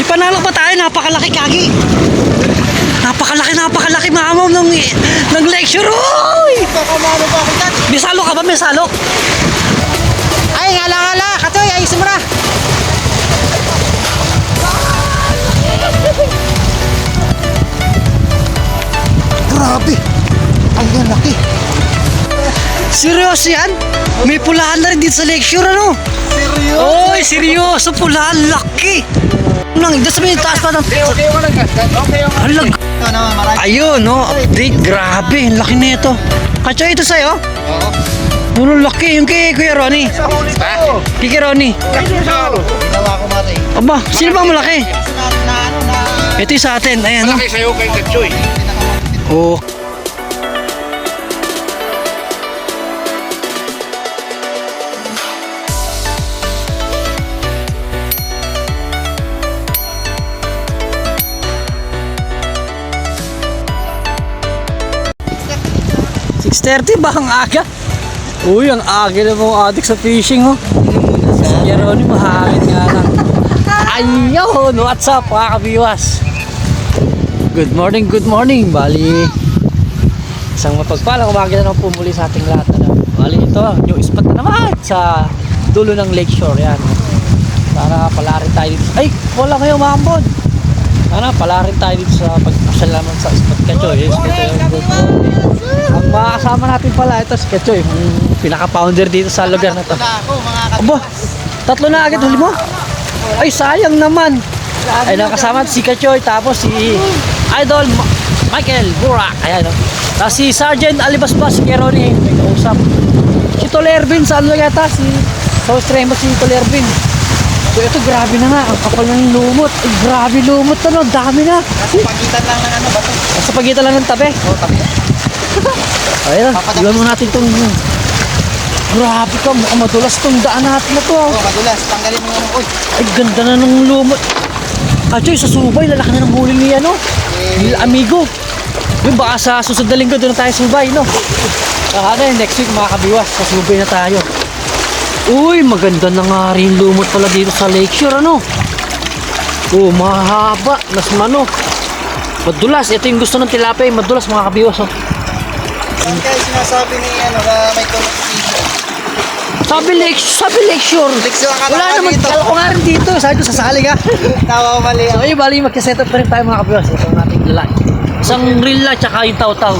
May panalo pa tayo, napakalaki kagi. Napakalaki mamaw ng lecture. Uy! Kakamano ba ako dyan? May salo ka ba? May salo? Ay, ngala, Katoy, ayusin mo na. Grabe! Ang laki! Seryoso yan? May pulahan na rin dito sa lecture, ano? Seryoso? Oy, seryoso! Pulahan, laki! Nang, doon sa may taas pa ng... Okay, wala ka. Okay, Halag! ito naman, marami. Ayun, no? Update, grabe! Ang laki na ito. Katso, ito sa'yo? Oo. Puro laki, yung kay Kuya Ronnie. Sa huli ko. Kay Kuya Ronnie. Ginawa ko matay. Aba, sino ba malaki? Na Ito yung sa atin, ayan, no? Malaki sa'yo kay Katsoy. Oh. $6:30 ba ang aga? Uy, ang aga na mong adik sa fishing, oh. Si Ronnie, mahangin nga lang. Ayun, what's up, mga kabiwas? Good morning. Bali, isang mapagpalang umaga na naman pumuli sa ating lahat. Bali, ito, new spot na naman sa dulo ng lakeshore. Yan. Para pala rin tayo dito. Ay, wala kayo maambod. Sana pala rin tayo dito sa pagpasyal naman sa spot Katsoy. Ang makakasama natin pala, ito si Katsoy, yung pinaka-founder dito sa lugar na to. Aba, 3 na agad huli mo? Ay, sayang naman. Ay, nakasama si Katsoy, tapos si Idol Michael Burak. Ayan, no? Tapos si Sergeant Alibasbas, si Keroni, may kausap. Si Tolervin, saan na yata? Sa Australia si Tolervin. So ito, grabe na nga, ang kapal ng lumot. Ay, grabe lumot, ano, dami na. Nasa pagitan lang ng ano ba ito? Sa pagitan lang ng tabi. Oo, tabi. Ayun, iwan mo natin itong... Grabe ka, mukhang madulas itong daan natin na to. Oo, madulas. Tanggalin mo yung uy. Ay, ganda na ng lumot. Katsoy, sa Subay, lalaki na ng huli ni ano, ni Amigo. Yung baka sa susunod na linggo doon na tayo sa Subay, no? Saka na, next week mga kabiwas, sa Subay na tayo. Uy, maganda na nga rin lumot pala dito sa lakeshore, ano? Oh, mahaba, nasmano. Madulas, ito yung gusto ng tilapia, madulas mga kabiwas, oh. Saan kayo sinasabi ni ano na may competition? Sabi lakeshore. Lakeshore ka Wala naman naman, dito. kala ko nga rin dito. Sabi ko, sasali ka. Nawawali So, ako. ayun, bali, magkaset up na rin tayo mga kabiwas. Ito ang ating lalaki. Isang reel lang, tsaka yung taw-taw.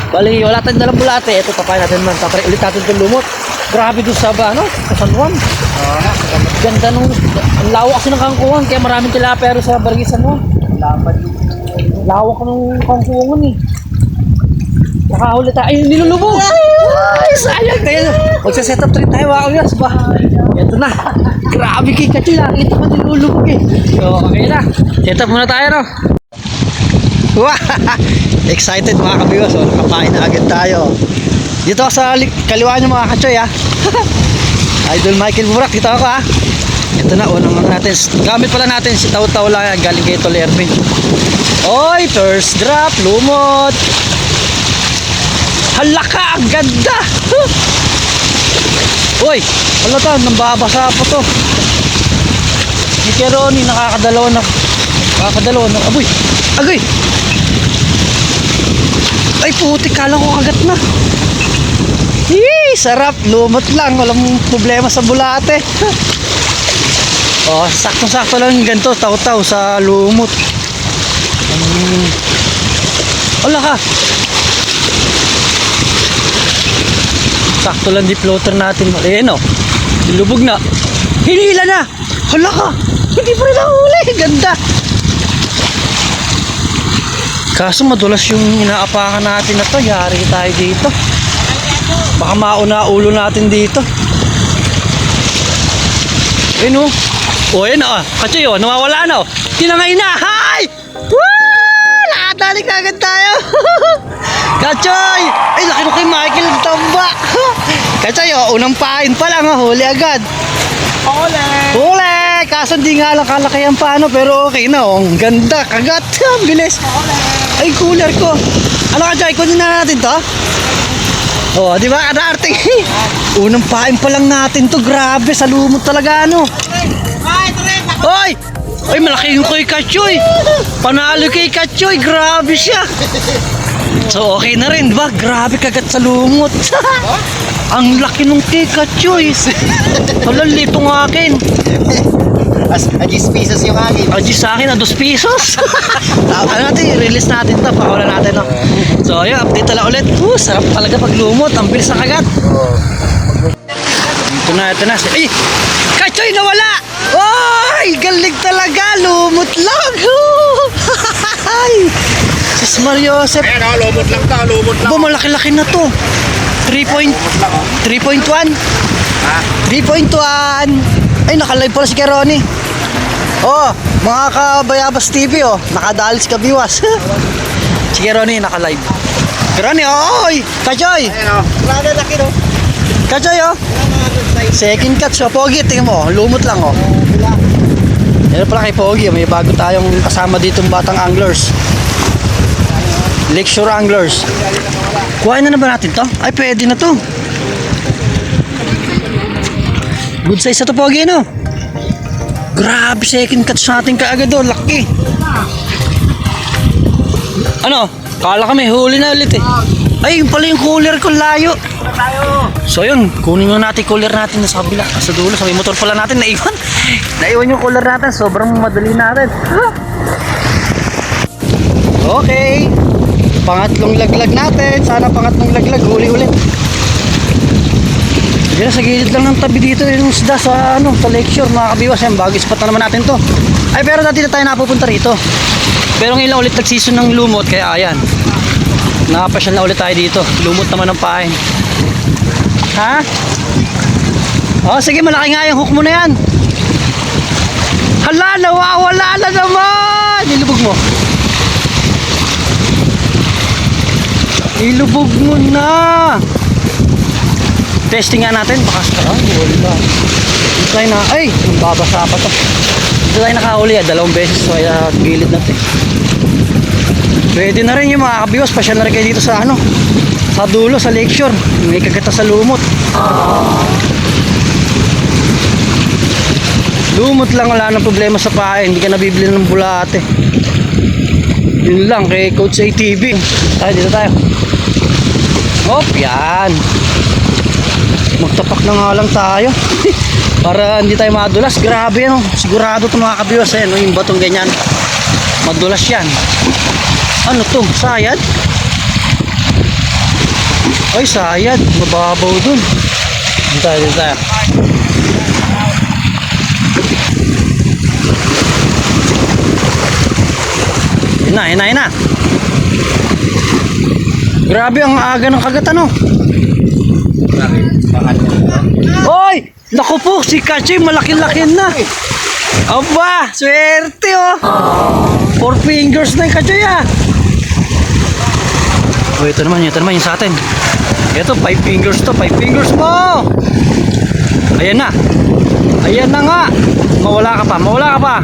Bali, wala tayong dalang bulate. Ito, papayin natin man. Tatry ulit natin itong lumot. Grabe doon sa, ano, sa San Juan. Oo nga, Ganda nung, ang lawak kasi ng kangkuhan. Kaya maraming tilapia sa Barangay San Juan. lapad yung Lawak ng kangkuhan eh. Tsaka huli tayo. Ayun, nilulubog. Ay, sayang. Kaya, magsaset up rin tayo mga kabiwas ba? Ito na. Grabe kay Katsoy. Nakita ko nilulubog eh. So, okay na. Set up muna tayo, no? Wow! Excited mga kabiwas, oh. Nakapain na agad tayo. Dito sa kaliwa nyo mga Katsoy, ha. Idol Michael Burak, dito ako, ha. Ito na, unang natin. Gamit pala natin si Taw-Taw lang, galing kay Tolervin. Oy, first drop, lumot. Halaka, ang ganda. Uy, wala to, nambabasa pa to. Si Keroni, nakakadalawa na. Agoy, agoy. Ay, puti, kala ko kagat na. Hii, sarap, lumot lang, walang problema sa bulate. Oh, sakto-sakto lang yung ganito, taw-taw sa lumot. Wala ka. Sakto lang di floater natin. Ayan, oh. Lubog na. Hinila na. Hala ka. Hindi pa rin nahuli. Ganda. Kaso madulas yung inaapakan natin na to. Yari tayo dito. Baka mauna ulo natin dito. Ayun, oh. O, ayun, oh. Katsoy, oh. Nawawala na, oh. Tinangay na. Hi! Woo! Nakadali ka agad tayo. Katsoy! Ay, laki mo kay Michael tamba. Katsoy, oh. Unang pain pa lang, oh. Huli agad. Huli! Kaso hindi nga lang kalaki ang paano, pero okay na, oh. Ang ganda. Kagat. Ang bilis. Ay, cooler ko. Ano ka, Joy? Kunin na natin to. Oh, di ba? Arte. Unang pain pa lang natin to. Grabe, sa lumot talaga, ano. Hoy! Ay, malaki yung kay Kachoy. Panalo kay Kachoy. Grabe siya. So, okay na rin, ba? Grabe kagat sa lumot. Ang laki nung kay Kachoy. Hala, litong akin. Agis pieces yung akin. Agis sa akin, 2 pesos. Ano natin, release natin to. Pakawala natin, no? So, ayun, update tala ulit. Sarap talaga pag lumot. Ang bilis na kagat. Ito na. Ay! Kachoy, nawala! Ay! Galing talaga! Lumot lang! Ay! Sis Mariosep. Ayan o, lumot lang to, lumot lang. Malaki-laki na to. 3.1. 3.1. 3.1. Ay, nakalive pala si Keroni. Oh, mga kabayabas TV, oh. Nakadali si Kabiwas. Si Keroni, nakalive. Keroni, oy! Kachoy! Ayan o. Grabe laki no. Kachoy, oh! Second catch, oh. Pogi, tingin mo. Lumot lang, oh. Yan pala kay Pogi. May bago tayong kasama ditong batang anglers. Lakeshore anglers. Kuhain na ba natin to? Ay, pwede na to. Good size na to, Pogi, no? Grabe, second catch natin kaagad, oh. Laki. Ano? Kala kami, huli na ulit, eh. Ay, yun pala yung cooler ko, layo. So yun, kunin mo natin cooler natin sa kabila, sa dulo, sa may motor pala natin, naiwan. Naiwan yung cooler natin, sobrang madali natin. Okay, pangatlong laglag natin. Sana pangatlong laglag, huli ulit. Yan, sa gilid lang ng tabi dito yung isda sa, sa Lakeshore, mga Kabiwas. Yan, bago spot na naman natin to. Ay, pero dati na tayo napupunta rito. Pero ngayon lang ulit nag-season ng lumot, kaya ayan, nakapasyal na ulit tayo dito. Lumot naman ng pain. Ha? Oh, sige, malaki nga yung hook mo na yan. Hala, nawawala na naman. Nilubog mo. Ilubog mo na. Testing nga natin. Baka wala. Dito tayo na. Ay, babasa pa to. Dito tayo nakahuli. 2 beses. So, gilid natin. Pwede na rin yung mga Kabiwas. Pasyal na rin kayo dito sa sa dulo, sa Lakeshore. May kagata sa lumot. Lumot lang, wala nang problema sa pain. Hindi ka nabibili ng bulate. Yun lang kay Coach ATV. Tayo, dito tayo. Hop, yan. Magtapak na nga lang tayo. Para hindi tayo madulas. Grabe, no? Sigurado ito mga Kabiwas. Yung batong ganyan. Madulas yan. Ano to? Sayad? Ay, sayad. Mababaw dun. Dito tayo, dito tayo. Yun na. Grabe, ang aga ng kagat, ano? Hoy! Naku po, si Kachoy malaki-laki na. Aba, swerte, oh. 4 fingers na yung Kachoy, ah. Oh, ito naman yung sa atin. Ito, 5 fingers to, 5 fingers mo. Ayan na nga. Mawala ka pa.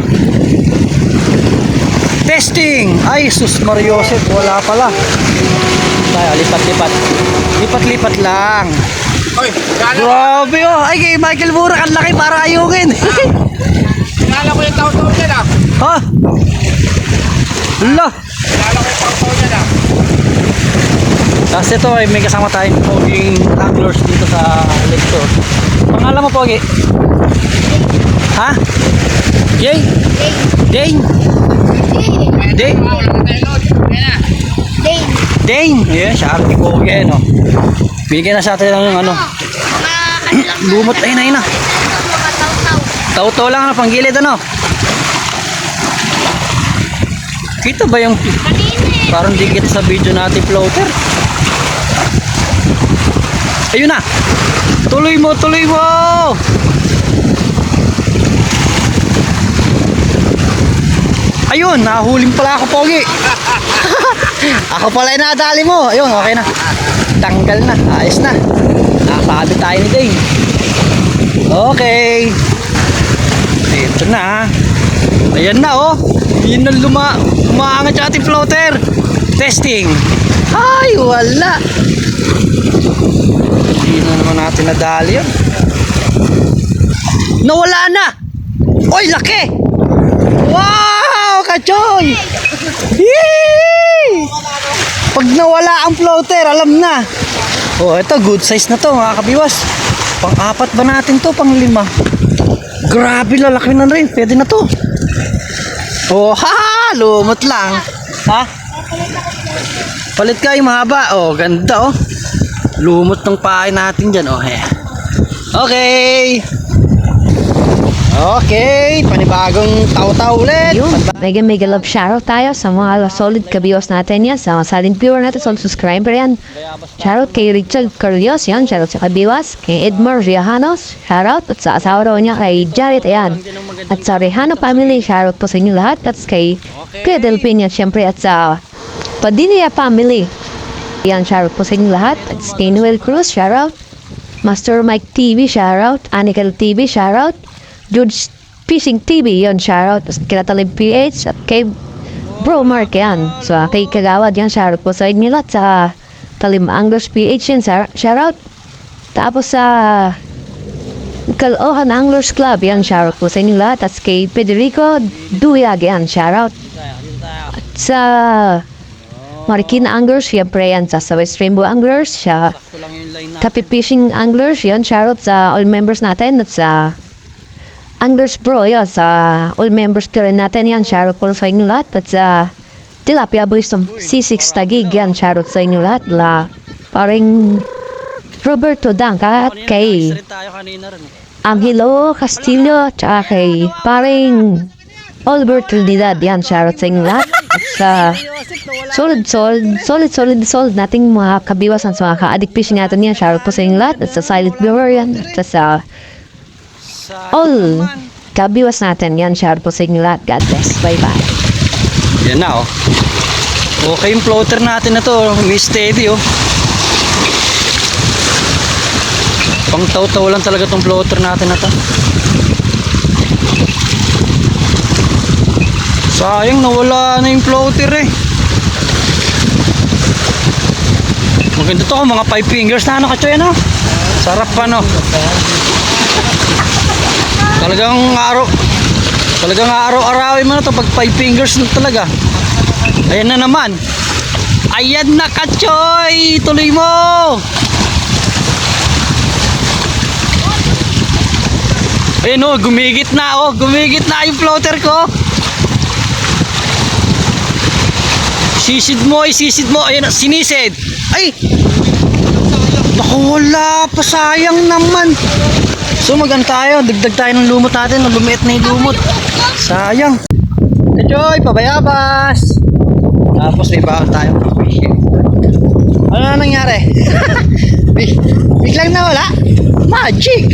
Testing. Ay, sus Mariosep, wala pala. Tayo, lipat lang. Oy, Grabe, oh. Ay, kay Michael Burak, ang laki para ayungin. kilala ko yung taon-taon dyan ah. Ha? Hala. Kilala ko yung taon-taon dyan ah. Tapos ito ay may kasama tayong poging anglers dito sa Lakeshore. Pangalan mo, Pogi? Ha? Jay? Dane? Dane? Wala na tayo load. Ayan na. Dane? Ayan, siya ang Pogi, no? Bigyan na sa atin ng lumot. Ayun na. Tau-tau lang, panggilid, ano? Kita ba yung parang di kita sa video natin floater? Ayun na. Tuloy mo. Ayun, nahuling pala ako, Pogi. Ako pala yung nadali mo. Ayun, okay na. Tanggal na, ayos na. Nakakabit tayo ni Dane. Okay. Ito na. Ayan na, oh. Yun na umaangat yung ating floater. Testing. Ay, wala. Hindi na naman natin nadali yun. Nawala na. Oy, laki. Wow. ang floater, alam na. Oh, ito, good size na to, mga kabiwas. Pang-apat ba natin to? Pang-5. Grabe, lalaki na rin. Pwede na to. Oh, ha! Lumot lang. Ha? Palit ka yung mahaba. Oh, ganda, oh. Lumot ng pahay natin dyan, oh. Okay. Okay, panibagong taw-taw ulit. Yun, mega love shoutout tayo sa mga solid kabiwas natin yan, sa mga silent viewer natin, solid subscriber yan. Shoutout kay Richard Carlios, yan, shoutout sa kabiwas, kay Edmar Riajanos, shoutout, at sa asawa raw niya kay Jared, ayan. At sa Rejano family, shoutout po sa inyo lahat, at kay Kuya Delphin, yan, syempre, at sa Padilla family, yan, shoutout po sa inyo lahat, at kay Noel Cruz, shoutout, Master Mike TV, shoutout, Anikel TV, shoutout, George Fishing TV, yon shoutout. Kila Talib PH at kay Bro Mark yan. So kay Kagawad yan, shoutout po sa inyo lahat. Sa Talib Anglers PH yan, shoutout. Tapos sa Kalohan Anglers Club yan, shoutout po sa inyo lahat. At kay Federico Duyag yan, shoutout. At sa Marikina Anglers, syempre yan sa West Rainbow Anglers, sa Kapi Fishing Anglers, yan shoutout sa all members natin. At sa Anglers Bro, yun, sa all members ka rin natin yan, shoutout po sa inyo lahat. At sa Tilapia Boys ng C6 Tagig yan, shoutout sa inyo lahat. Paring Roberto Dangka at kay Angelo Castillo, tsaka kay paring Albert Trinidad yan, shoutout sa inyo lahat. At sa solid nating mga kabiwasan sa mga ka-addict fishing natin yan, shoutout po sa inyo lahat. At sa silent viewer yan, at sa all kabiwas natin yan, share po sa inyo lahat. God bless, bye bye. Yan na, oh. Okay yung floater natin na to, may steady, oh. Pang taw-taw lang talaga tong floater natin na to. Sayang, nawala na yung floater, eh. Maganda to, mga 5 fingers na, ano, Katsoy, ano? Sarap pa, no? Talagang araw-arawin mo na to pag 5 fingers na talaga. Ayan na naman. Ayan na, Katsoy, tuloy mo. Ayan, oh, gumigit na yung floater ko. Sisid mo. Ayan, sinisid. Ay, naku, wala pa, sayang naman. So maganda tayo, dagdag tayo ng lumot natin, lumiit na yung lumot. Sayang. Kachoy, pabayabas. Tapos may bakal tayo. Ano na nangyari? Biglang nawala. Magic.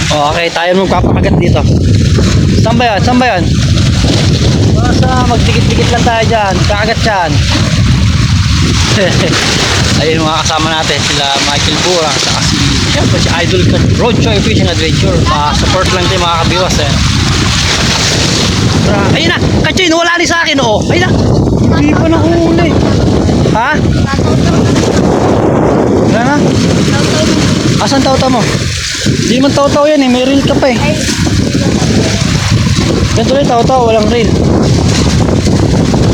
Okay, tayo magpapakagat dito. Saan ba yan? Basta magdikit-dikit lang tayo dyan. Kakagat dyan. Ayun mga kasama natin, sila Michael Burang, saka si Idol Roadshow Fishing Adventure. Support lang tayo mga kabiwas, eh. Ayun na, Katsoy, nawala rin sa akin, oh. Ayun na, hindi pa nakahuli. Ha? Wala na? Asan taw-taw mo? Hindi naman taw-taw yan, eh. May reel ka pa, eh. Ganito rin taw-taw, walang reel.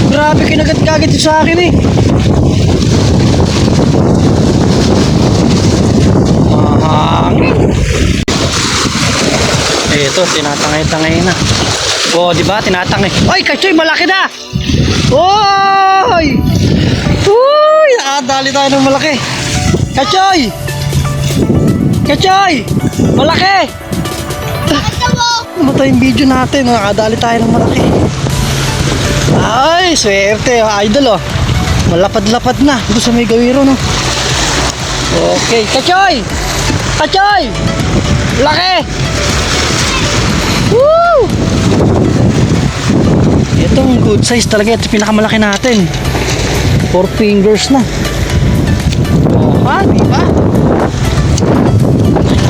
Grabe, kinagat-kagat yun sa akin, eh. Ito, tinatangay-tangay na. Oh, di ba? Tinatangay. Oy, Katsoy, malaki na. Oy! Uy, nakadali tayo ng malaki. Katsoy, malaki. Namatay yung video natin. Nakadali tayo ng malaki. Ay, swerte, idol, oh. Malapad-lapad na. Ito sa may gawiro, no. Okay, Katsoy, laki. Woo! Itong good size talaga. Ito pinakamalaki natin. 4 fingers na. Oh, ha? Diba?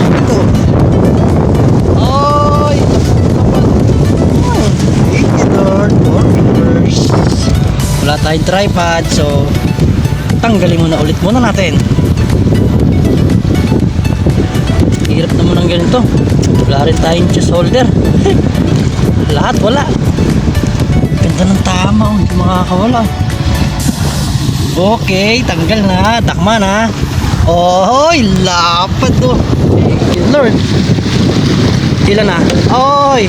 Ito. Oy! Ito, 4 fingers. Wala tayong tripod, so tanggalin muna natin. Hirap naman ng ganito. Wala rin tayong chest holder. Lahat wala. Ganda ng tama, oh. Hindi makakawala. Okay, tanggal na. Takma na. Oy, lapad oh. Thank you, Lord. Ilan na? Oy!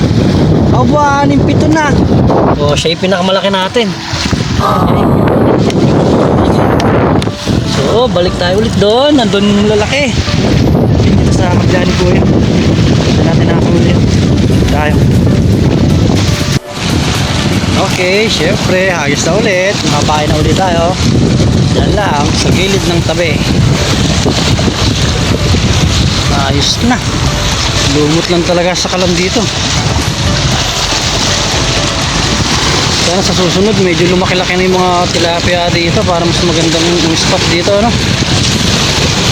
Aba, 7 na. Oh, siya yung pinakamalaki natin. So, balik tayo ulit doon. Nandun yung lalaki. Dito sa magdani ko yun. Dito natin nakakuli. Tayo. Okay, syempre, ayos na ulit. Makapain na ulit tayo. Yan lang, sa gilid ng tabi. Ayos na. Lumot lang talaga sa kalam dito. Sana sa susunod medyo lumaki-laki na yung mga tilapia dito para mas magandang yung spot dito, ano?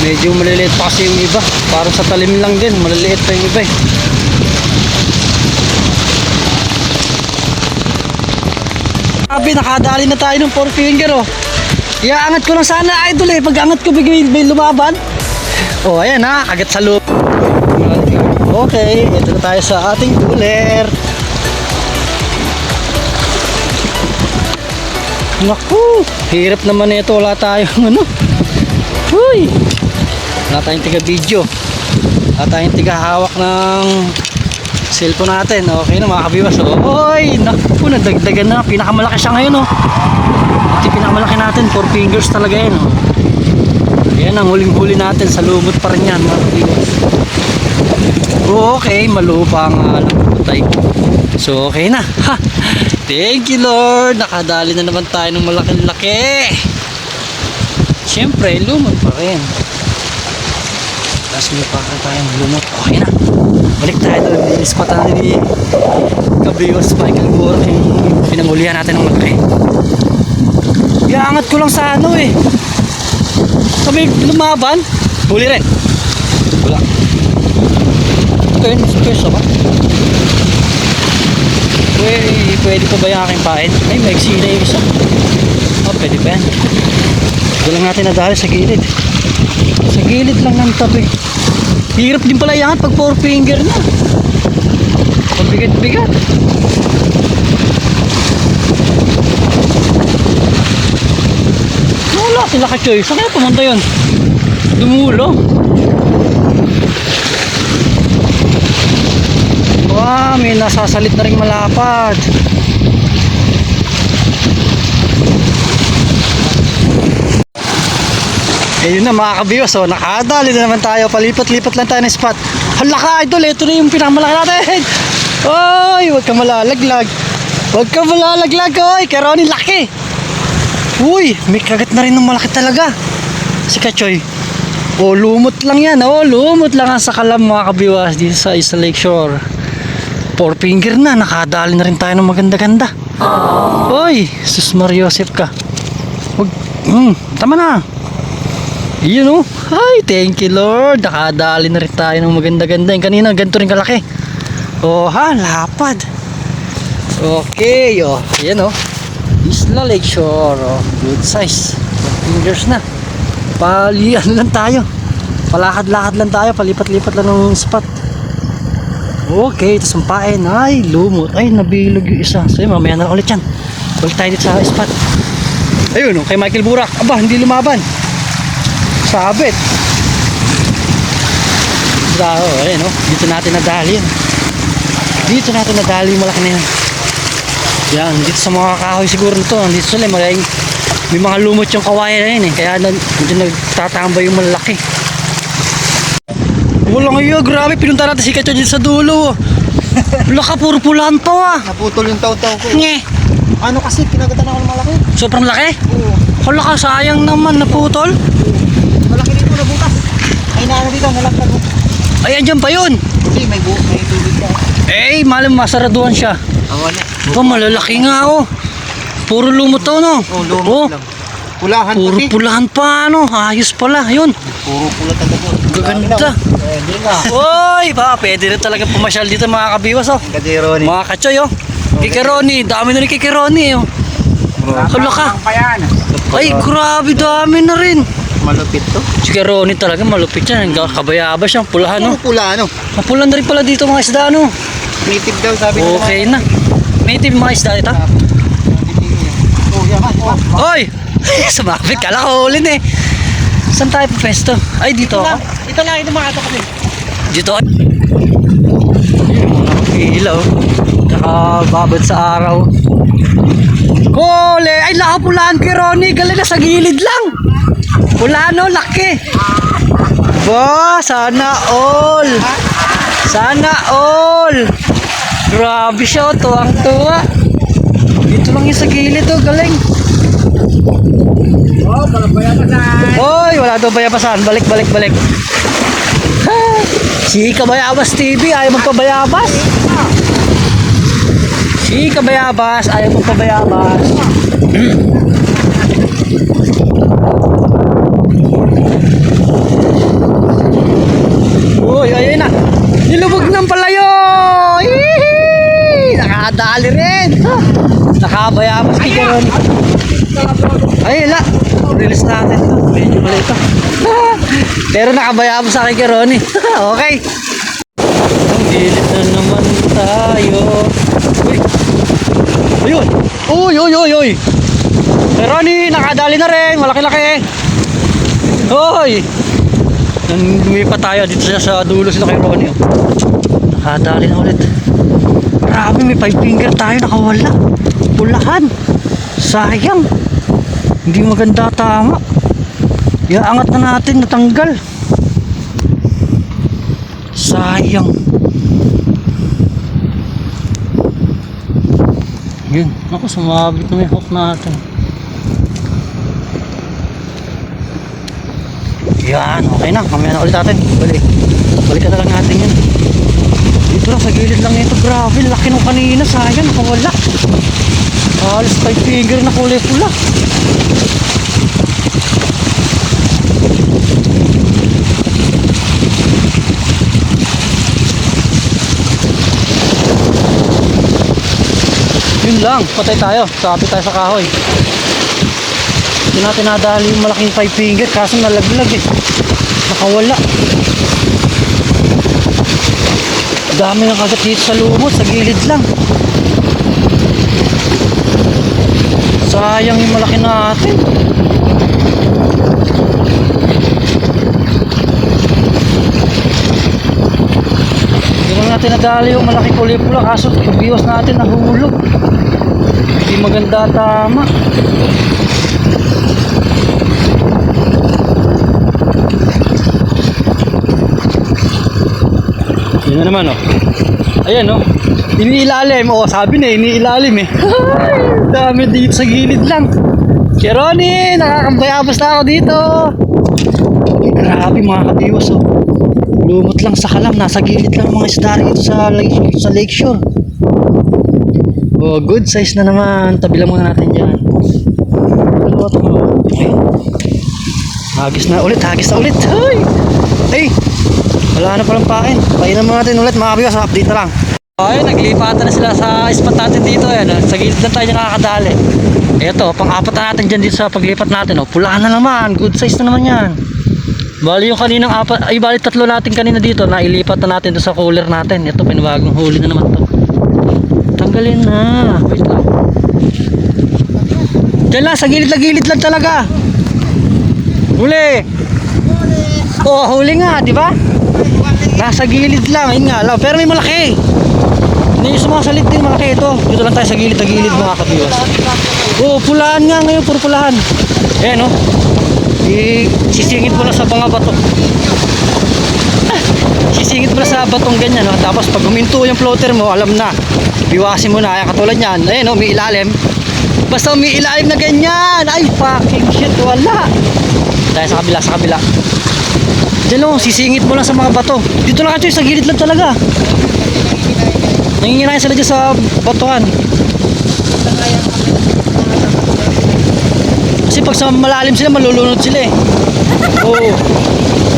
Medyo maliliit pa kasi yung iba. Parang sa talim lang din, maliliit pa yung iba eh. Sabi, nakadali na tayo ng 4 finger oh. Iaangat ko lang sana idol eh. Pag angat ko bigay may lumaban. Oh, ayan ha, kagat sa loob. Okay, ito na tayo sa ating cooler. Naku, hirap naman ito. Wala tayong ano. Uy, wala tayong tiga video. Wala tayong tiga hawak ng cellphone natin. Okay na mga kabiwas. Uy, naku, nadagdagan na. Pinakamalaki siya ngayon oh. Ito yung pinakamalaki natin. 4 fingers talaga yan oh. Yan ang huling-huli natin. Sa lumot pa rin yan mga kabiwas. Okay, malupa ang putay. So okay na. Ha! Thank you Lord. Nakadali na naman tayo ng malaking-laki. Siyempre, lumot pa rin. Tapos may pa tayong lumot. Okay na. Balik tayo doon. Spot natin ni Kabiwas Michael Moore. Pinangulihan natin ng malaki. Iangat ko lang sa ano eh. Kami lumaban. Huli rin. Wala. Pweso ba? Pwede pa ba yung aking pain? Ay, maiksi na yung isa. Oh, pwede pa yan. Ito lang natin nadali sa gilid. Sa gilid lang ng tabi. Hirap din pala iangat pag 4 finger na. Pabigat-bigat. Wala sila ka-choice. Saan kaya pumunta yun? Dumulo. Wow, may nasasalit na rin malapad. Ayun na mga kabiwas, oh, nakadali na naman tayo. Palipat-lipat lang tayo ng spot. Hala ka idol, ito na yung pinakamalaki natin. Oy, huwag ka malalaglag. Huwag ka malalaglag, oy. Karonin laki. Uy, may kagat na rin ng malaki talaga. Si Kachoy. Oh, lumot lang yan. Oh, lumot lang ang sa kalam mga kabiwas dito sa Isla Lakeshore. 4 finger na, nakadali na rin tayo ng maganda-ganda. Oy, sus Mariosep ka. Wag, tama na. Yun oh. Ay, thank you Lord. Nakadali na rin tayo ng maganda-ganda. Yung kanina, ganito rin kalaki. Oh ha, lapad. Okay, oh. Yan oh. Isla Lakeshore. Oh, good size. 4 fingers na. Palian lang tayo. Palakad-lakad lang tayo. Palipat-lipat lang ng spot. Okay, ito sumpain. Ay, lumot. Ay, nabilog yung isa. So, mamaya na lang ulit yan. Balik tayo dito sa spot. Ayun, kay Michael Burak. Aba, hindi lumaban. Sabit. Dito, ayun, dito natin nadali yan. Dito natin nadali yung malaki na yan. Yan, dito sa mga kahoy siguro nito. Dito sila, may mga lumot yung kawayan na yun eh. Kaya dito nagtatambay yung malaki. Wala ngayon, grabe, pinunta natin si Kacho dito sa dulo. Wala ka, puro pulahan pa. Naputol yung taw-taw ko. Nge. Ano kasi, pinagatan ako ng malaki. Sobrang laki? Oo. Wala ka, sayang naman, naputol. Malaki dito na butas. Ay naano dito, nalagtag mo. Ay, andyan pa yun. Hindi, may tubig ka. Eh, malam masaraduhan siya. Wala. Ito, malalaki nga oh. Puro lumot to, no? Oo, lumot lang. Pulahan Puro pati. pulahan pa, ano? Ayos pala, yun. Puro pula talaga. Gaganda. Hindi na. Uy, ba, pwede rin talaga pumasyal dito mga kabiwas, oh. Kadero ni. Mga kachoy, oh. Kikironi, dami na rin kikironi, oh. Hala ka. Pa yan. Ay, grabe, dami na rin. Malupit to. Si Kikironi talaga, malupit yan. Kabayaba siya, pulahan, Puro no? pula, ano? Mapulan na rin pala dito mga isda, no? Native daw sabi nila. Okay na. Native mga isda ito. Oy! Sumabit, kala ko ulin eh. Saan tayo po pwesto? Ay, dito ako. Ito lang, ito mga kami. Dito ako. Ilaw. Nakababad sa araw. Huli! Ay, nakapulaan kay Ronnie. Galing na sa gilid lang. Pula no, laki. Ba, sana all. Sana all. Grabe siya, tuwang-tuwa. Dito lang yung sa gilid, oh, galing. Oh, palabayabasan. Hoy, wala daw bayabasan. Balik. Ha, si Kabayabas TV, ayaw magpabayabas. Si Kabayabas, ayaw magpabayabas. Uy, ayun na. Nilubog ng palayo. Hihi! Nakadali rin. Nakabayabas kay Karon. Ay, la. Release natin to. Medyo mali ito. Pero nakabayabas sa akin kay Ronnie. Okay. Ang gilid na naman tayo. Uy. Ayun. Uy. Kay Ronnie, nakadali na rin. Malaki-laki. Hoy. Lumipat tayo dito sa dulo sila kay Ronnie. Oh. Nakadali na ulit. Grabe, may 5 finger tayo nakawala. Pulahan. Sayang. Hindi maganda tama. Iaangat na natin, natanggal. Sayang. Yun. Ako, sumabit na may hook natin. Yan, okay na. Mamaya na ulit natin. Balikan na lang natin yun. Dito lang, sa gilid lang nito. Grabe, laki nung kanina. Sayang, nakawala. Alas 5 finger na kulay pula. Yun lang, patay tayo. Sabi tayo sa kahoy. Hindi natin nadali yung malaking 5 finger kaso nalaglag eh. Nakawala. Dami ng kagat dito sa lumot, sa gilid lang. Sayang yung malaki natin. Hindi lang natin nadali yung malaki kulay pula kaso yung biwas natin nahulog. Hindi maganda tama. Yun na naman oh. Ayan oh. Iniilalim. Oh, sabi na iniilalim eh. Dami dito sa gilid lang. Kay Ronnie, nakakambayabas na ako dito. Grabe mga kabiwas oh. Lumot lang sa kalam. Nasa gilid lang mga isda dito sa lakeshore. Oh, good size na naman. Tabi lang muna natin dyan. Okay. Hagis na ulit. Hoy! Hey! Wala na palang pain. Painan mo natin ulit mga kabiwas. Update na lang. Ay, naglipatan na sila sa spot natin dito. Ayan, sa gilid lang tayo nakakadali. Eto, pang-apat na natin dyan dito sa paglipat natin. Oh, pulaan na naman. Good size na naman yan. Bali yung kaninang apat, ay bali tatlo natin kanina dito na ilipat na natin doon sa cooler natin. Ito, pinabagong huli na naman to. Tanggalin na. Wait lang. Diyan lang, sa gilid lang talaga. Huli. Oh, huli nga, di ba? Nasa gilid lang, yun nga lang. Pero may malaki. Hindi yung sumasalit din malaki ito. Dito lang tayo sa gilid mga kabiwas. Oh, pulaan nga ngayon, puro pulahan. Ayan oh. Sisingit mo na sa mga bato. Sisingit mo na sa batong ganyan oh. Tapos pag huminto yung floater mo, alam na. Biwasin mo na, ayan katulad yan. Ayan oh, may ilalim. Basta may ilalim na ganyan. Ay, fucking shit, wala. Tayo sa kabila. Diyan o, sisingit mo lang sa mga bato. Dito lang kayo, sa gilid lang talaga. Nanginginayan sila dyan sa batuhan. Kasi pag sa malalim sila, malulunod sila eh. Oo.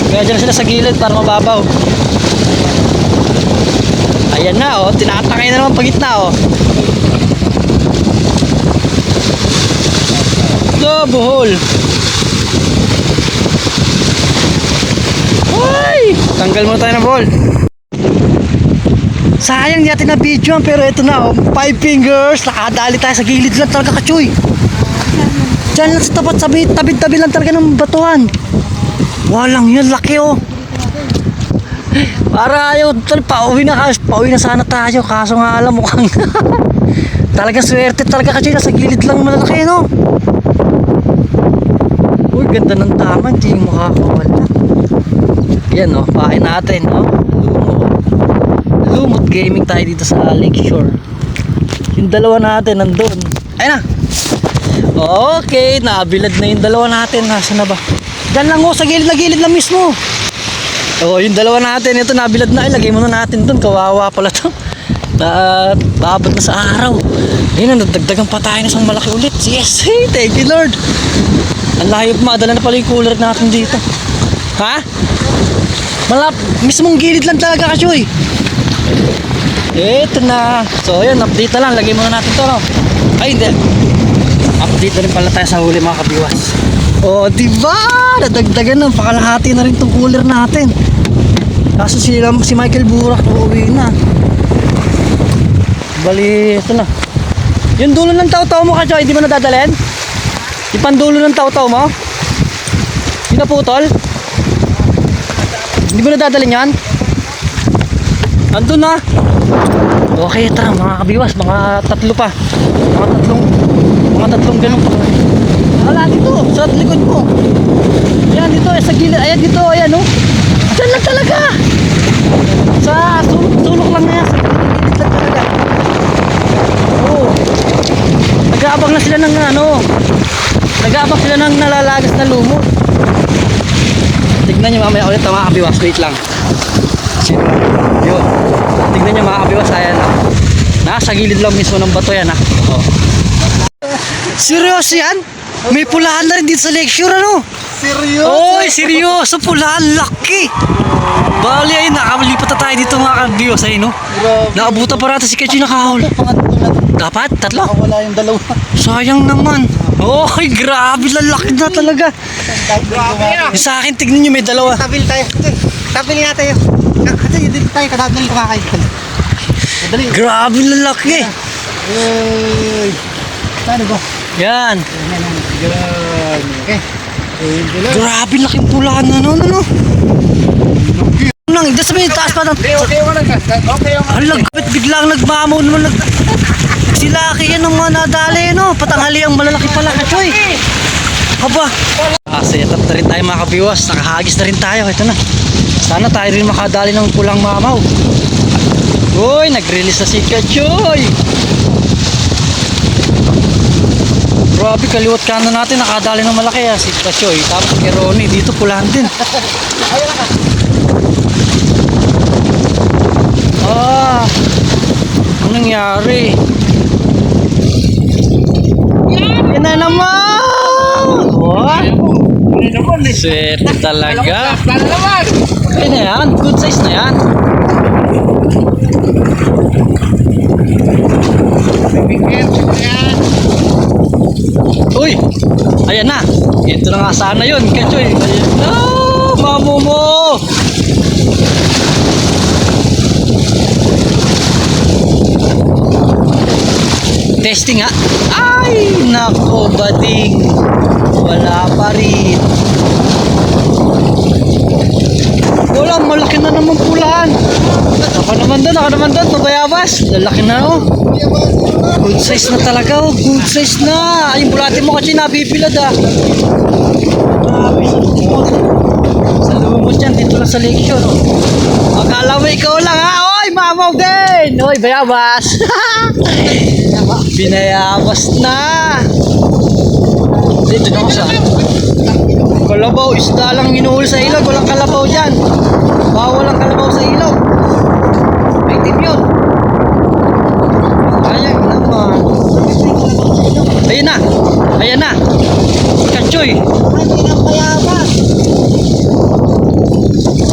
Kaya dyan sila sa gilid para mababaw. Ayan na o, tinatakay na naman pagitna o. Buhol. Ay! Tanggal muna tayo ng ball. Sayang natin na video pero ito na oh, 5 fingers. Nakadali tayo sa gilid lang talaga kachoy. Diyan lang sa tapat, tabi-tabi lang talaga ng batuhan. Walang yun, laki oh. Para ayaw, pauwi na sana tayo. Kaso nga alam, mukhang talagang swerte talaga kasi nasa gilid lang malalaki, no? Uy, ganda ng tama, hindi yung makakawala. Yan, no? Pahin natin, no? Lumot gaming tayo dito sa Lakeshore. Yung dalawa natin nandun. Ayun na. Okay, nabilad na yung dalawa natin. Nasaan na ba? Diyan lang sa gilid na mismo. Oh, yung dalawa natin. Ito nabilad na. Ilagay muna natin dun. Kawawa pala to. Babad na sa araw. Ayun, nagdagdagan pa tayo ng isang malaki ulit. Yes, hey, thank you Lord. Ang layo, madala na pala yung cooler natin dito. Ha? Mismong gilid lang talaga kasi. Ito na. So ayun, update na lang. Lagay muna natin to, no? Ay, hindi. Update na rin pala tayo sa huli, mga kabiwas. O, diba? Nadagdagan na. Pakalahati na rin tong cooler natin. Kaso si Michael Burak uuwi na. Bali, ito na. Yung dulo ng taw-taw mo, Kachoy, hindi mo nadadalhin? Yung pandulo ng taw-taw mo? Yung naputol? Hindi mo nadadalhin yan? Andun na. Okay, tara mga kabiwas, mga tatlo pa. Mga tatlong ganun pa. Wala dito, sa likod mo. Ayan dito, sa gilid. Ayan dito, ayan oh. Diyan lang talaga. Sa sulok lang na yan. Sa gilid lang talaga. Oo. Nag-aabang na sila ng nag-aabang sila ng nalalagas na lumot. Tignan nyo mamaya ulit mga kabiwas. Wait lang. Yun. Tignan nyo mga kabiwas. Ayan na. Nasa gilid lang mismo ng bato yan ha. Oh. Seryoso yan? May pulahan na rin dito sa Lakeshore, ano? Seryoso? Oy, seryoso, pulahan, laki. Bali ay nakalipat na tayo dito mga kabiwas ay no. Naabutan pa natin si Kachi nakahol. Dapat? Tatlo? Wala yung dalawa. Sayang naman. Oy, grabe, lalaki na talaga. Grabe ah. Yung sa akin, tignan nyo may dalawa. Tabil tayo. Tabil nga tayo. Kasi dito tayo kadadali kumakain. Dali. Grabe, lalaki. Uy. Saan ba? Yan. Yan. Okay. Grabe, laking pulahan na no. Nang, dito sa may taas pa ng... Okay yung okay yung Halag, biglang nagmamaw naman si Lucky yan ang mga nadali, no? Patanghali ang malalaki pala, Kachoy. Aba. Set up na rin tayo mga kabiwas. Nakahagis na rin tayo. Ito na. Sana tayo rin makadali ng pulang mamaw. Uy, nag-release na si Kachoy. Grabe, kaliwat kanan natin. Nakadali ng malaki si Kachoy. Tapos kay Ronnie, dito pulahan din. Anong nangyari? Yan na naman! What? Swerte talaga. naman. Okay na yan. Good size na yan. Uy! Ayan na. Ito na nga sana yun, Kachoy. Ayan na. Mamo mo! Testing nga. Ay, nako bading. Wala pa rin. Wala, malaki na naman pulaan. Ako naman doon, pabayabas. Lalaki na oh. Good size na talaga oh, good size na. Ay, yung bulate mo kasi nabipilad ah. Grabe sa lumot. Sa lumot yan, dito lang sa Lakeshore oh. Akala mo ikaw lang ha. Oy, mamaw din. Oy, bayabas. Binayabas na. Dito na ako sa kalabaw, isda lang inuhuli sa ilog. Walang kalabaw dyan. Bawal ang kalabaw sa ilog. May tip yun. Ayan naman. Ayan na. Ayan na. Kachoy.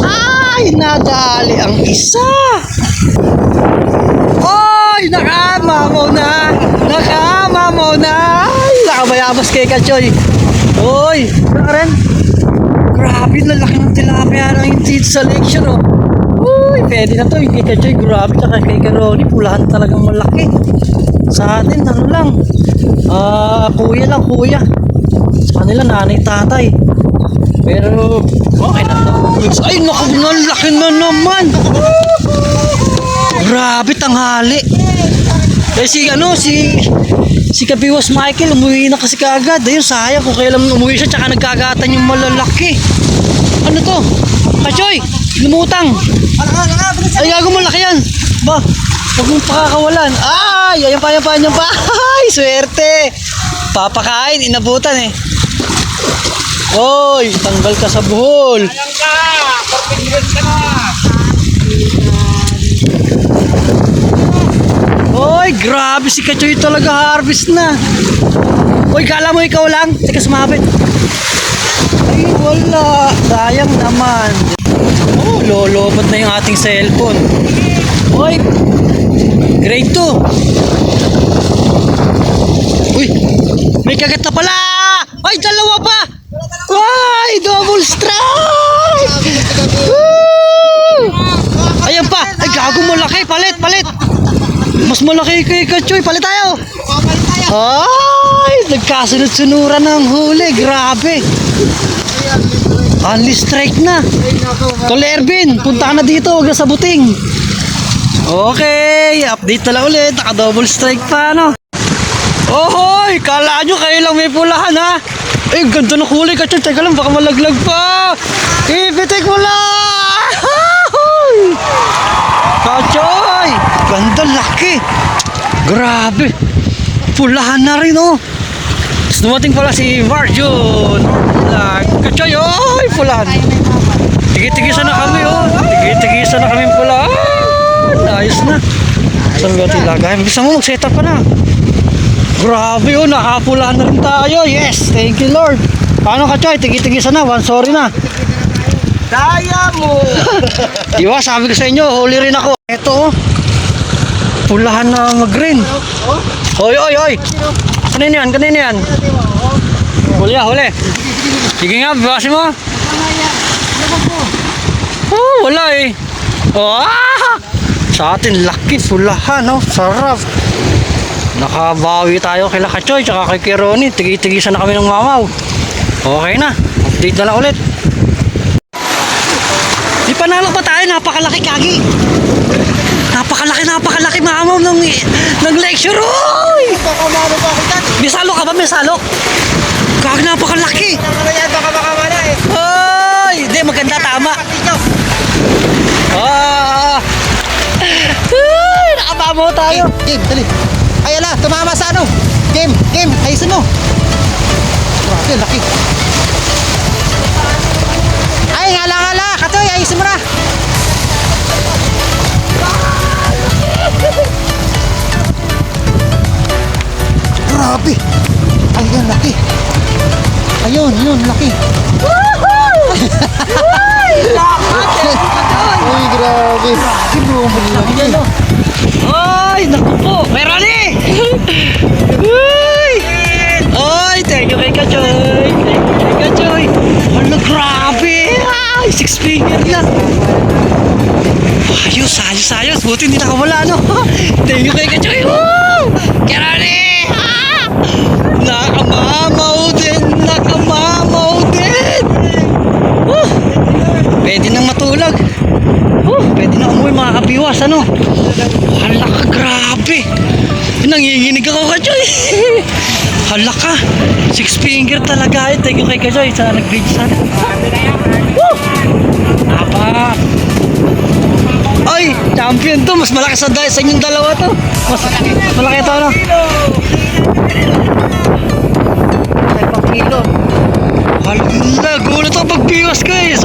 Ay, nadali ang isa. Oy, nakama mo na. Ay, nakabayabas kay Kachoy. Oy, rin. Grabe, lalaki ng tilapia na hindi sa Lakeshore, oh. Uy, pwede na to. Hindi Kachoy, grabe. Tsaka kay Karoni, pulahan talagang malaki. Sa atin, ano lang. Kuya lang, kuya. Sa kanila, nanay, tatay. Pero, okay na to. Ay, naku, laki na naman. Grabe, tanghali. Eh, si Kabiwas Michael, umuwi na kasi kaagad. Ayun, sayang kung kailan umuwi siya, tsaka nagkagatan yung malalaki. Ano to? Kachoy, lumutang. Ay, gago, malaki yan. Ba, huwag mong pakakawalan. Ay, ayan pa. Ay, swerte. Papakain, inabutan eh. Oy, tanggal ka sa buhol. Ayan ka! Perfect ka na! Oy, grabe si Kachoy talaga, harvest na. Oy, kala mo ikaw lang? Teka, sumabit. Ay, wala. Sayang naman. Oh, lolobot na yung ating cellphone. Oy, grade 2. Uy, may kagat na pala. Ay, dalawa pa. Ay, double strike. Woo! Ayan pa. Ay, gago, malaki. Palit. Mas malaki kay Kachoy. Palit tayo. Ay, nagkasunod-sunuran ng huli. Grabe. Only strike na. Tol Ervin, punta ka na dito. Huwag na sa buting. Okay, update na lang ulit. Naka-double strike pa, no? Ohoy, kala nyo kayo lang may pulahan, ha? Eh, ganda ng huli, Kachoy. Teka lang, baka malaglag pa. Ipitik mo lang. Kachoy, ganda, laki. Grabe. Pulahan na rin, oh. Tapos dumating pala si Marjun. Kachoy, oy, pulahan. Tigitigisan na kami, oh. Tigitigisan na kami pulahan. Ayos na. Saan ba tilagay? Bisa mo, mag-set up ka na. Grabe, oh. Nakapulahan na rin tayo. Yes, thank you, Lord. Paano, Kachoy? Tigitigisan na. One sorry na. Daya mo! Diba, sabi ko sa inyo, huli rin ako. Ito, oh. Pulahan na mag-green. Oy. Kanina yan. Huli. Sige nga, bawasin mo. Oh, wala eh. Oh, sa atin, laki, pulahan, oh. Sarap. Nakabawi tayo kay Kachoy, tsaka kay Kironi. Tigi-tigisan na kami ng mamaw. Okay na. Update na lang ulit. Di panalo pa tayo, napakalaki, Kagi. Napakalaki mamaw ng lecture. Uy! May salok ka ba? May salok? Kagi, napakalaki. Baka makamala eh. Ay, hindi, maganda, tama. Ay, nakabamo tayo. Game, dali. Ay, ala, tumama sa ano. Game, ayusin mo. Grabe, laki. Ay, ngala, Kachoy, ayusin mo na. Grabe. Ayun, laki. Ayun, laki. Uy, grabe. Ay, naku po. Meron eh. Uy. Ay, thank you kay Kachoy. Ano, grabe. Ay, 6 figure na. Ayos. Buti hindi nakawala, no? Thank you kay Kachoy. Woo! Kirani! Nakamamaw din. Woo! Pwede nang matulog. Pwede na umuwi, mga kabiwas, ano? Hala ka, grabe. Nanginginig ako, Kachoy. Hala ka. 6 finger talaga. Thank you kay Kachoy. Sana nag-bridge sana. Woo! Apa. Ay, champion to. Mas malaki sa inyong dalawa to. Mas malaki ito, ano? Ay, pang kilo. Hala, gulat ako pagbiwas ko eh.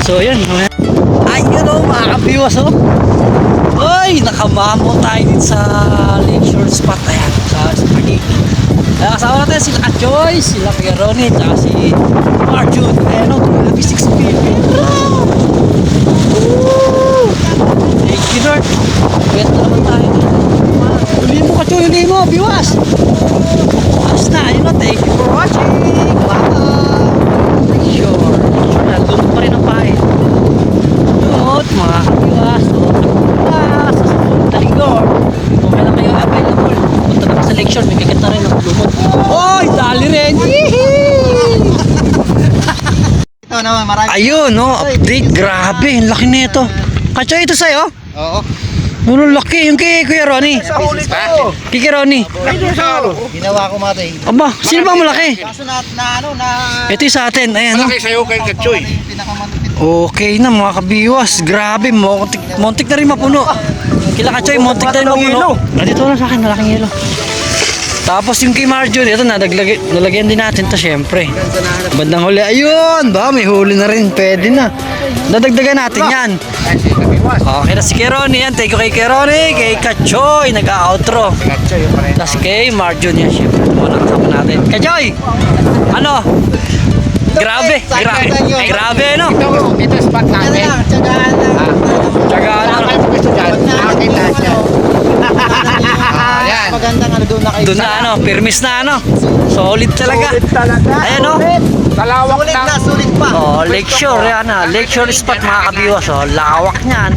So, yan. Ayun, oh, mga kabiwas, oh. Ay, nakamamo tayo din sa lecture spot. Ayan, sa Pagig. Kasama natin sila Kachoy, sila Pieroni, at si Marjun. Ayan, oh, grabe 6 people. Thank you, Lord. Pwede naman tayo. Huli mo, Kachoy, huli mo, biwas. Biwas na, ayun, oh, thank you for watching. Bye. Sure na, lumot pa rin ang pahay. Lumot, mga kabiwas. Sa Taligor. Kung kailan kayo available, punta naman sa lecture, may kagat na rin ang lumot. Oy, dali rin. ano, marami. Ayun, no, update. Grabe, ang laki nito. Kachoy, ito sa'yo? Oo. Ang laki, yung kay Kuya Ronnie. Sa huli ko. Kay Kuya Ronnie. Ay, doon sa halo. Ginawa ko mate. Aba, sino ba malaki? Kaso na ano, na... Ito yung sa atin, ayan. No? Malaki sa'yo kay Katsoy. Yung pinakamalupit. Okay na mga kabiwas. Grabe, montik na rin mapuno. Kila Kachoy, montik na rin mapuno. Dito na sa akin, malaking yelo. Tapos yung kay Marjorie, ito nalagyan din natin to syempre. Bandang huli, ayun, ba may huli na rin, pwede na. Nadagdagan natin yan. Ay, si Kabiwas. Okay na si Keroni yan, thank you kay Keroni, kay Kachoy, nag-outro. Katsoy, yung pareho. Tapos kay Marjorie yan, syempre, muna kasama natin. Kachoy, ano? Grabe, grabe, no? Ito spot Ano namin. lang, tsagaan lang. Tsagaan, ano? Ay, gusto dyan. Akin lahat yan. Yan. Magandang ano doon na kayo. Doon na ano, permis na ano. Solid talaga. Ayan no. Kalawak Sulit lang. na, sulit pa. Oh, Lakeshore yan ha. Lakeshore spot mga kabiwas. Oh, lawak niyan.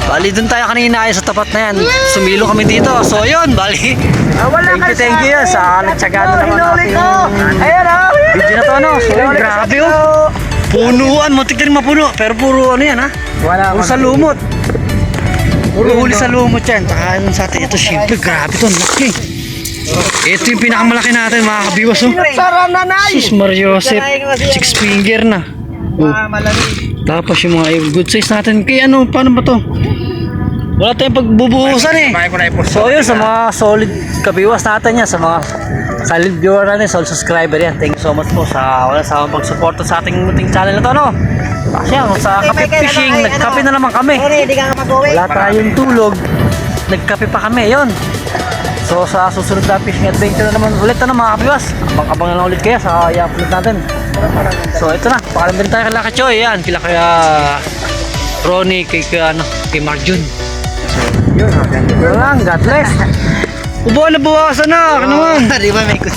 Bali doon tayo kanina sa tapat na yan. Sumilo kami dito. So yun, bali. Thank you yan sa nagtsagaan na naman natin. Ayan o. Video na to ano. So yun, grabe oh. Punuan, muntik na rin mapuno. Pero puro ano yan ha. Puro sa lumot. Puro huli sa lumot yan. Tsaka ano sa atin. Ito syempre, grabe to. Laki. Ito yung pinakamalaki natin mga kabiwas oh. Sara nanay. Sis Mariosep, 6 finger na. Oh. Malamig. Tapos yung mga good size natin. Kaya ano, paano ba to? Wala tayong pagbubuhusan eh. Kumain ko na yung So yun, sa mga solid kabiwas natin yan, sa mga solid viewer natin, solid subscriber yan. Thank you so much po sa wala sa pagsuporta sa ating munting channel na to, no? Kasi yan, sa kape fishing, nagkape na naman kami. Hindi ka mag-uwi. Wala tayong tulog, nagkape pa kami, yun. So sa susunod na fishing adventure na naman ulit na mga kabiwas. Abang-abang na lang ulit kaya sa i-upload natin. So ito na, pakalam din tayo kay Kachoy, yan, kila kaya Ronnie, kay Marjun. So yun, hanggang dito na lang, God bless. Ubo na bawasan na, ano naman. Di ba may kus...